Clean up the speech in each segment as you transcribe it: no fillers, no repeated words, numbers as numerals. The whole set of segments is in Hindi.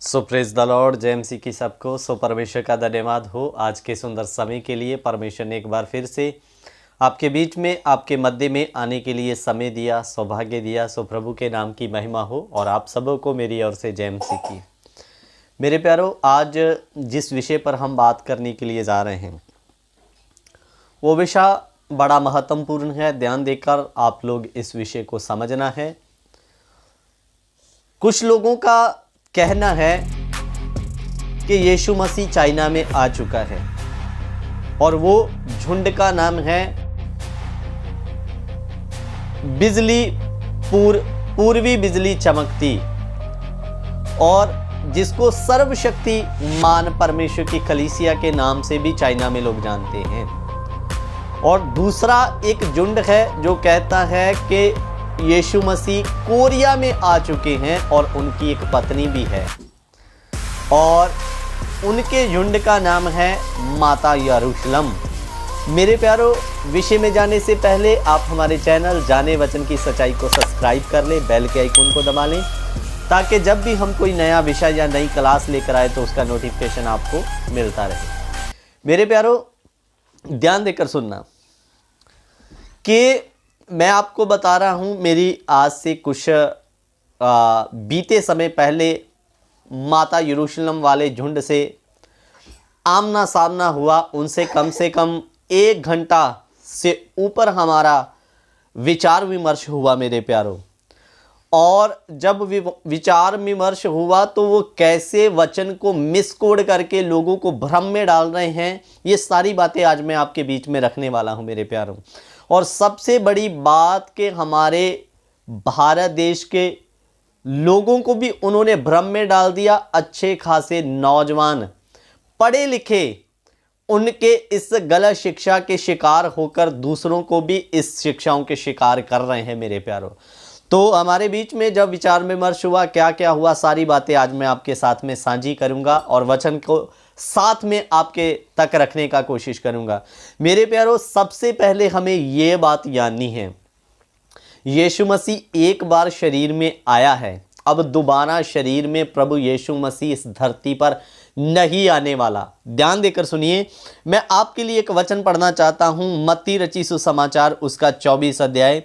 सो प्रेज द लॉर्ड, जय मसीह की सबको। सो परमेश्वर का धन्यवाद हो आज के सुंदर समय के लिए। परमेश्वर ने एक बार फिर से आपके बीच में, आपके मध्य में आने के लिए समय दिया, सौभाग्य दिया। सो प्रभु के नाम की महिमा हो और आप सबों को मेरी ओर से जय मसीह की। मेरे प्यारो, आज जिस विषय पर हम बात करने के लिए जा रहे हैं वो विषय बड़ा महत्वपूर्ण है। ध्यान देकर आप लोग इस विषय को समझना है। कुछ लोगों का कहना है कि यीशु मसीह चाइना में आ चुका है और वो झुंड का नाम है बिजली पूर्वी बिजली चमकती, और जिसको सर्वशक्ति मान परमेश्वर की कलीसिया के नाम से भी चाइना में लोग जानते हैं। और दूसरा एक झुंड है जो कहता है कि यीशु मसीह कोरिया में आ चुके हैं और उनकी एक पत्नी भी है, और उनके झुंड का नाम है माता यरूशलेम। मेरे प्यारो, विषय में जाने से पहले आप हमारे चैनल जाने वचन की सच्चाई को सब्सक्राइब कर लें, बेल के आइकन को दबा लें, ताकि जब भी हम कोई नया विषय या नई क्लास लेकर आए तो उसका नोटिफिकेशन आपको मिलता रहे। मेरे प्यारो, ध्यान देकर सुनना कि मैं आपको बता रहा हूं, मेरी आज से कुछ बीते समय पहले माता यरूशलेम वाले झुंड से आमना सामना हुआ। उनसे कम से कम 1 घंटा से ऊपर हमारा विचार विमर्श हुआ मेरे प्यारों। और जब विचार विमर्श हुआ तो वो कैसे वचन को मिसकोड करके लोगों को भ्रम में डाल रहे हैं, ये सारी बातें आज मैं आपके बीच में रखने वाला हूं मेरे प्यारों। और सबसे बड़ी बात कि हमारे भारत देश के लोगों को भी उन्होंने भ्रम में डाल दिया। अच्छे खासे नौजवान पढ़े लिखे उनके इस गलत शिक्षा के शिकार होकर दूसरों को भी इस शिक्षाओं के शिकार कर रहे हैं मेरे प्यारों। तो हमारे बीच में जब विचार विमर्श हुआ, क्या क्या हुआ, सारी बातें आज मैं आपके साथ में साझी करूंगा और वचन को साथ में आपके तक रखने का कोशिश करूंगा। मेरे प्यारों, सबसे पहले हमें यह बात जाननी है, यीशु मसीह एक बार शरीर में आया है, अब दोबारा शरीर में प्रभु यीशु मसीह इस धरती पर नहीं आने वाला। ध्यान देकर सुनिए, मैं आपके लिए एक वचन पढ़ना चाहता हूं। मत्ती रची सुसमाचार उसका 24 अध्याय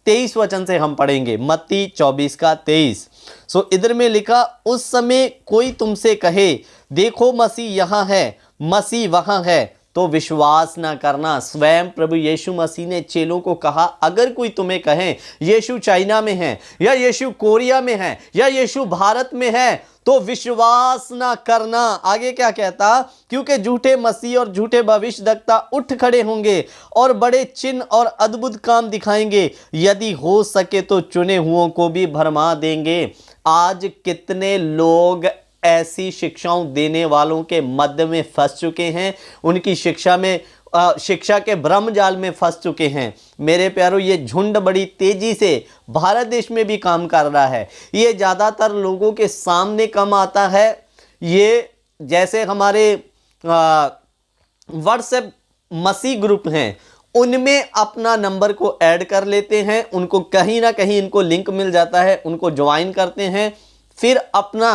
23 वचन से हम पढ़ेंगे। मत्ती 24 का 23। सो इधर में लिखा, उस समय कोई तुमसे कहे देखो मसीह यहाँ है, मसीह वहाँ है, तो विश्वास ना करना। स्वयं प्रभु यीशु मसीह ने चेलों को कहा, अगर कोई तुम्हें कहे यीशु चाइना में है, या यीशु कोरिया में है, या यीशु भारत में है, तो विश्वास ना करना। आगे क्या कहता, क्योंकि झूठे मसीह और झूठे भविष्यद्वक्ता उठ खड़े होंगे और बड़े चिन्ह और अद्भुत काम दिखाएंगे, यदि हो सके तो चुने हुओं को भी भरमा देंगे। आज कितने लोग ऐसी शिक्षाओं देने वालों के मध्य में फंस चुके हैं, उनकी शिक्षा के भ्रम जाल में फंस चुके हैं। मेरे प्यारों, ये झुंड बड़ी तेजी से भारत देश में भी काम कर रहा है। ये ज़्यादातर लोगों के सामने कम आता है। ये जैसे हमारे व्हाट्सएप मसीह ग्रुप हैं, उनमें अपना नंबर को ऐड कर लेते हैं, उनको कहीं ना कहीं इनको लिंक मिल जाता है, उनको ज्वाइन करते हैं, फिर अपना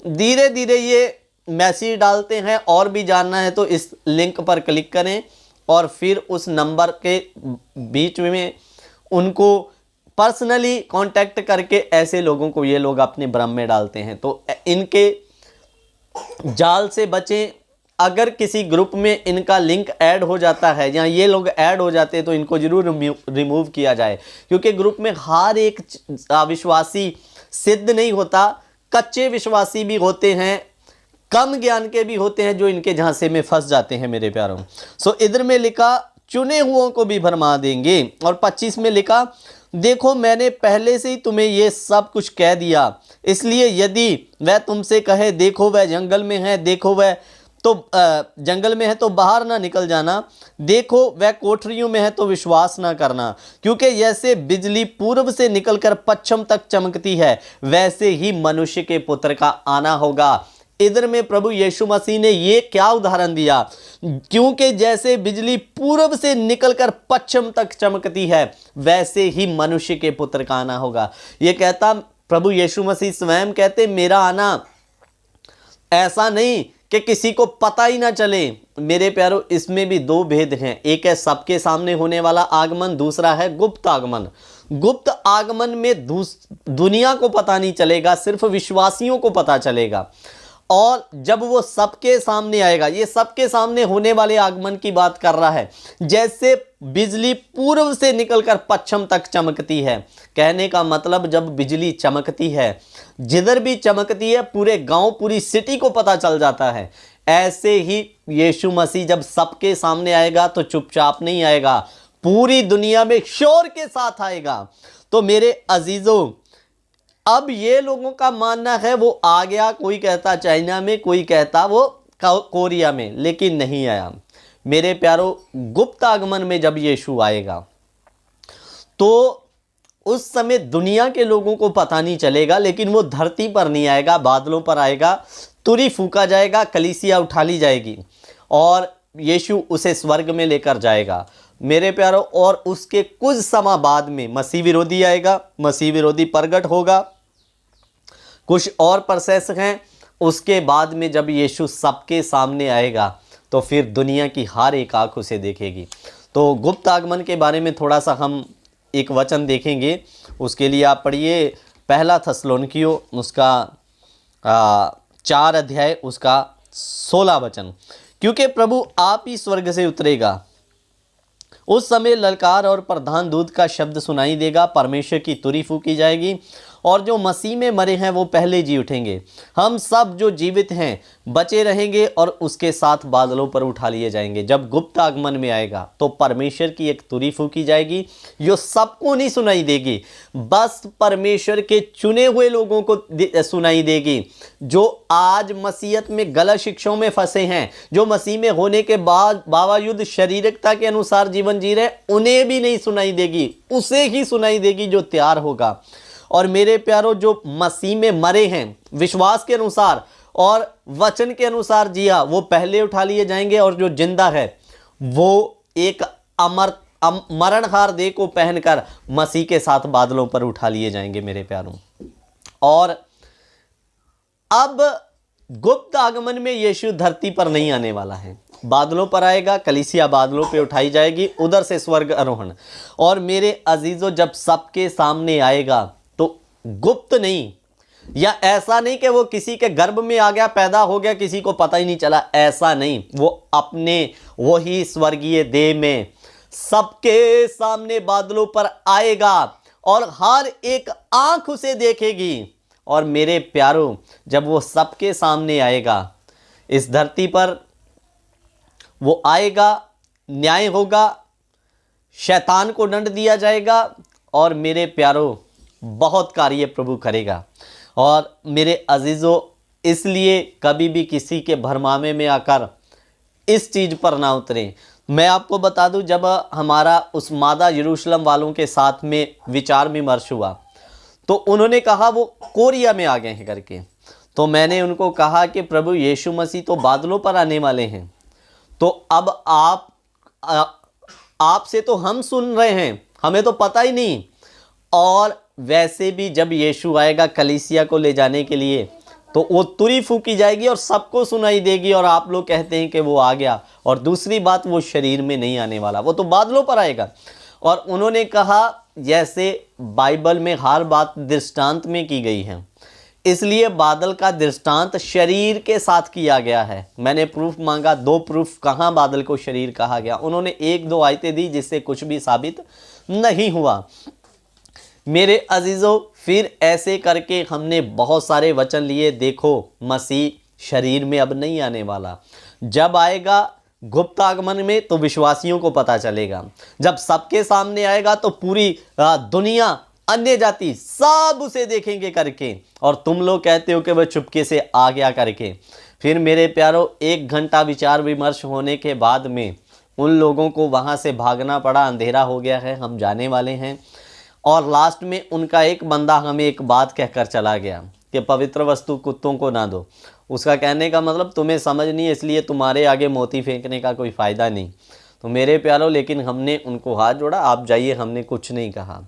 धीरे धीरे ये मैसेज डालते हैं। और भी जानना है तो इस लिंक पर क्लिक करें और फिर उस नंबर के बीच में उनको पर्सनली कांटेक्ट करके ऐसे लोगों को ये लोग अपने भ्रम में डालते हैं। तो इनके जाल से बचें। अगर किसी ग्रुप में इनका लिंक ऐड हो जाता है या ये लोग ऐड हो जाते हैं तो इनको जरूर रिमूव किया जाए, क्योंकि ग्रुप में हर एक विश्वासी सिद्ध नहीं होता। कच्चे विश्वासी भी होते हैं, कम ज्ञान के भी होते हैं, जो इनके झांसे में फंस जाते हैं मेरे प्यारों। सो इधर में लिखा, चुने हुओं को भी भरमा देंगे। और 25 में लिखा, देखो मैंने पहले से ही तुम्हें ये सब कुछ कह दिया, इसलिए यदि वह तुमसे कहे देखो वह जंगल में है, देखो वह तो जंगल में है तो बाहर ना निकल जाना, देखो वह कोठरियों में है तो विश्वास ना करना। क्योंकि जैसे बिजली पूर्व से निकलकर पश्चिम तक चमकती है, वैसे ही मनुष्य के पुत्र का आना होगा। इधर में प्रभु यीशु मसीह ने ये क्या उदाहरण दिया, क्योंकि जैसे बिजली पूर्व से निकलकर पश्चिम तक चमकती है, वैसे ही मनुष्य के पुत्र का आना होगा। ये कहता प्रभु यीशु मसीह स्वयं कहते, मेरा आना ऐसा नहीं कि किसी को पता ही ना चले। मेरे प्यारों, इसमें भी दो भेद हैं, एक है सबके सामने होने वाला आगमन, दूसरा है गुप्त आगमन। गुप्त आगमन में दुनिया को पता नहीं चलेगा, सिर्फ विश्वासियों को पता चलेगा। और जब वो सबके सामने आएगा, ये सबके सामने होने वाले आगमन की बात कर रहा है, जैसे बिजली पूर्व से निकलकर पश्चिम तक चमकती है। कहने का मतलब, जब बिजली चमकती है, जिधर भी चमकती है, पूरे गांव, पूरी सिटी को पता चल जाता है। ऐसे ही यीशु मसीह जब सबके सामने आएगा तो चुपचाप नहीं आएगा, पूरी दुनिया में शोर के साथ आएगा। तो मेरे अजीजों, अब ये लोगों का मानना है वो आ गया, कोई कहता चाइना में, कोई कहता वो कोरिया में, लेकिन नहीं आया। मेरे प्यारों, गुप्त आगमन में जब यीशु आएगा तो उस समय दुनिया के लोगों को पता नहीं चलेगा, लेकिन वो धरती पर नहीं आएगा, बादलों पर आएगा, तुरी फूका जाएगा, कलीसिया उठा ली जाएगी और यीशु उसे स्वर्ग में लेकर जाएगा। मेरे प्यारों, और उसके कुछ समय बाद में मसीह विरोधी आएगा, मसीह विरोधी प्रगट होगा। कुछ और प्रोसेस हैं। उसके बाद में जब यीशु सबके सामने आएगा तो फिर दुनिया की हर एक आंख उसे देखेगी। तो गुप्त आगमन के बारे में थोड़ा सा हम एक वचन देखेंगे। उसके लिए आप पढ़िए पहला थस्सलोनिकियों उसका 4 अध्याय उसका 16 वचन। क्योंकि प्रभु आप ही स्वर्ग से उतरेगा, उस समय ललकार और प्रधान दूत का शब्द सुनाई देगा, परमेश्वर की तुरी फूकी जाएगी और जो मसीह में मरे हैं वो पहले जी उठेंगे। हम सब जो जीवित हैं बचे रहेंगे और उसके साथ बादलों पर उठा लिए जाएंगे। जब गुप्त आगमन में आएगा तो परमेश्वर की एक तुरी फूकी जाएगी, जो सबको नहीं सुनाई देगी, बस परमेश्वर के चुने हुए लोगों को सुनाई देगी। जो आज मसीहत में गलत शिक्षाओं में फंसे हैं, जो मसीह में होने के बाद बावजूद शारीरिकता के अनुसार जीवन जी रहे, उन्हें भी नहीं सुनाई देगी, उसे ही सुनाई देगी जो तैयार होगा। और मेरे प्यारों, जो मसीह में मरे हैं विश्वास के अनुसार और वचन के अनुसार जिया, वो पहले उठा लिए जाएंगे। और जो जिंदा है वो एक मरणहार देह को पहनकर मसीह के साथ बादलों पर उठा लिए जाएंगे मेरे प्यारों। और अब गुप्त आगमन में यीशु धरती पर नहीं आने वाला है, बादलों पर आएगा, कलीसिया बादलों पे उठाई जाएगी, उधर से स्वर्ग आरोहण। और मेरे अजीजों, जब सबके सामने आएगा तो गुप्त नहीं, या ऐसा नहीं कि वो किसी के गर्भ में आ गया, पैदा हो गया, किसी को पता ही नहीं चला, ऐसा नहीं। वो अपने वही स्वर्गीय देह में सबके सामने बादलों पर आएगा और हर एक आंख उसे देखेगी। और मेरे प्यारों, जब वो सबके सामने आएगा, इस धरती पर वो आएगा, न्याय होगा, शैतान को दंड दिया जाएगा और मेरे प्यारों बहुत कार्य प्रभु करेगा। और मेरे अजीजों, इसलिए कभी भी किसी के भरमामे में आकर इस चीज़ पर ना उतरें। मैं आपको बता दूं, जब हमारा उस मादा यरूशलेम वालों के साथ में विचार विमर्श हुआ तो उन्होंने कहा वो कोरिया में आ गए हैं करके। तो मैंने उनको कहा कि प्रभु यीशु मसीह तो बादलों पर आने वाले हैं, तो अब आपसे तो हम सुन रहे हैं, हमें तो पता ही नहीं। और वैसे भी जब यीशु आएगा कलीसिया को ले जाने के लिए तो वो तुरी फूकी जाएगी और सबको सुनाई देगी, और आप लोग कहते हैं कि वो आ गया। और दूसरी बात, वो शरीर में नहीं आने वाला, वो तो बादलों पर आएगा। और उन्होंने कहा जैसे बाइबल में हर बात दृष्टांत में की गई है, इसलिए बादल का दृष्टांत शरीर के साथ किया गया है। मैंने प्रूफ मांगा, 2 प्रूफ, कहाँ बादल को शरीर कहा गया। उन्होंने 1-2 आयतें दी जिससे कुछ भी साबित नहीं हुआ। मेरे अजीजों, फिर ऐसे करके हमने बहुत सारे वचन लिए। देखो, मसीह शरीर में अब नहीं आने वाला। जब आएगा गुप्त आगमन में तो विश्वासियों को पता चलेगा। जब सबके सामने आएगा तो पूरी दुनिया, अन्य जाति सब उसे देखेंगे करके। और तुम लोग कहते हो कि वह चुपके से आ गया करके। फिर मेरे प्यारों, 1 घंटा विचार विमर्श होने के बाद में उन लोगों को वहाँ से भागना पड़ा, अंधेरा हो गया है, हम जाने वाले हैं। और लास्ट में उनका एक बंदा हमें एक बात कहकर चला गया कि पवित्र वस्तु कुत्तों को ना दो। उसका कहने का मतलब तुम्हें समझ नहीं है, इसलिए तुम्हारे आगे मोती फेंकने का कोई फ़ायदा नहीं। तो मेरे प्यारों, लेकिन हमने उनको हाथ जोड़ा, आप जाइए, हमने कुछ नहीं कहा।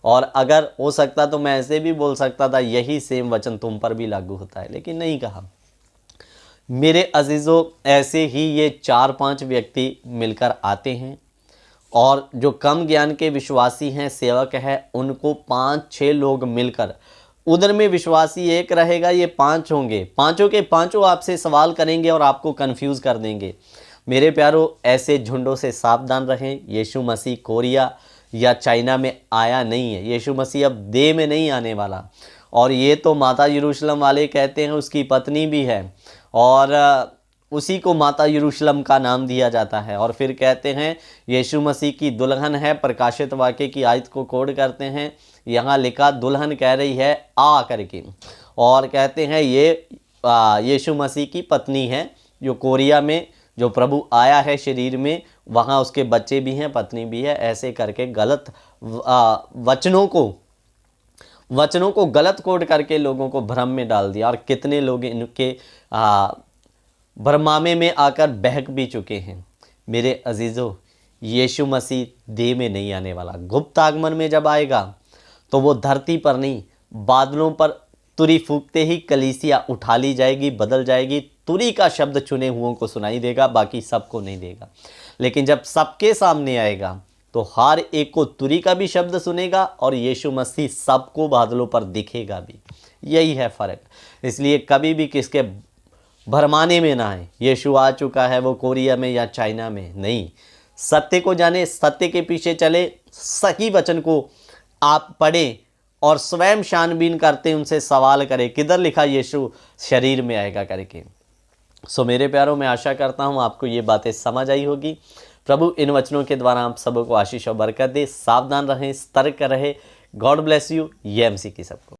और अगर हो सकता तो मैं ऐसे भी बोल सकता था यही सेम वचन तुम पर भी लागू होता है, लेकिन नहीं कहा। मेरे अजीज़ों, ऐसे ही ये 4-5 व्यक्ति मिलकर आते हैं और जो कम ज्ञान के विश्वासी हैं, सेवक हैं, उनको 5-6 लोग मिलकर, उधर में विश्वासी एक रहेगा, ये 5 होंगे, पांचों के पांचों आपसे सवाल करेंगे और आपको कंफ्यूज कर देंगे। मेरे प्यारों, ऐसे झुंडों से सावधान रहें। यीशु मसीह कोरिया या चाइना में आया नहीं है। यीशु मसीह अब देह में नहीं आने वाला। और ये तो माता यरूशलेम वाले कहते हैं उसकी पत्नी भी है, और उसी को माता यरूशलेम का नाम दिया जाता है। और फिर कहते हैं यीशु मसीह की दुल्हन है। प्रकाशित वाक्य की आयत को कोड करते हैं, यहाँ लिखा दुल्हन कह रही है आ करके, और कहते हैं ये यीशु मसीह की पत्नी है, जो कोरिया में जो प्रभु आया है शरीर में, वहाँ उसके बच्चे भी हैं, पत्नी भी है। ऐसे करके गलत वचनों को गलत कोड करके लोगों को भ्रम में डाल दिया, और कितने लोग इनके भरमामे में आकर बहक भी चुके हैं। मेरे अजीज़ों, यीशु मसीह देह में नहीं आने वाला। गुप्त आगमन में जब आएगा तो वो धरती पर नहीं, बादलों पर तुरी फूंकते ही कलीसिया उठा ली जाएगी, बदल जाएगी। तुरी का शब्द चुने हुओं को सुनाई देगा, बाकी सबको नहीं देगा। लेकिन जब सबके सामने आएगा तो हर एक को तुरी का भी शब्द सुनेगा, और यीशु मसीह सबको बादलों पर दिखेगा भी। यही है फ़र्क। इसलिए कभी भी किसके भरमाने में ना आए। यीशु आ चुका है, वो कोरिया में या चाइना में नहीं। सत्य को जाने, सत्य के पीछे चले, सही वचन को आप पढ़ें और स्वयं छानबीन करते उनसे सवाल करें, किधर लिखा यीशु शरीर में आएगा करके। सो मेरे प्यारों, मैं आशा करता हूँ आपको ये बातें समझ आई होगी। प्रभु इन वचनों के द्वारा आप सबको आशीष और बरकत दे। सावधान रहें, सतर्क रहें। God bless you. ये एमसी की सबको।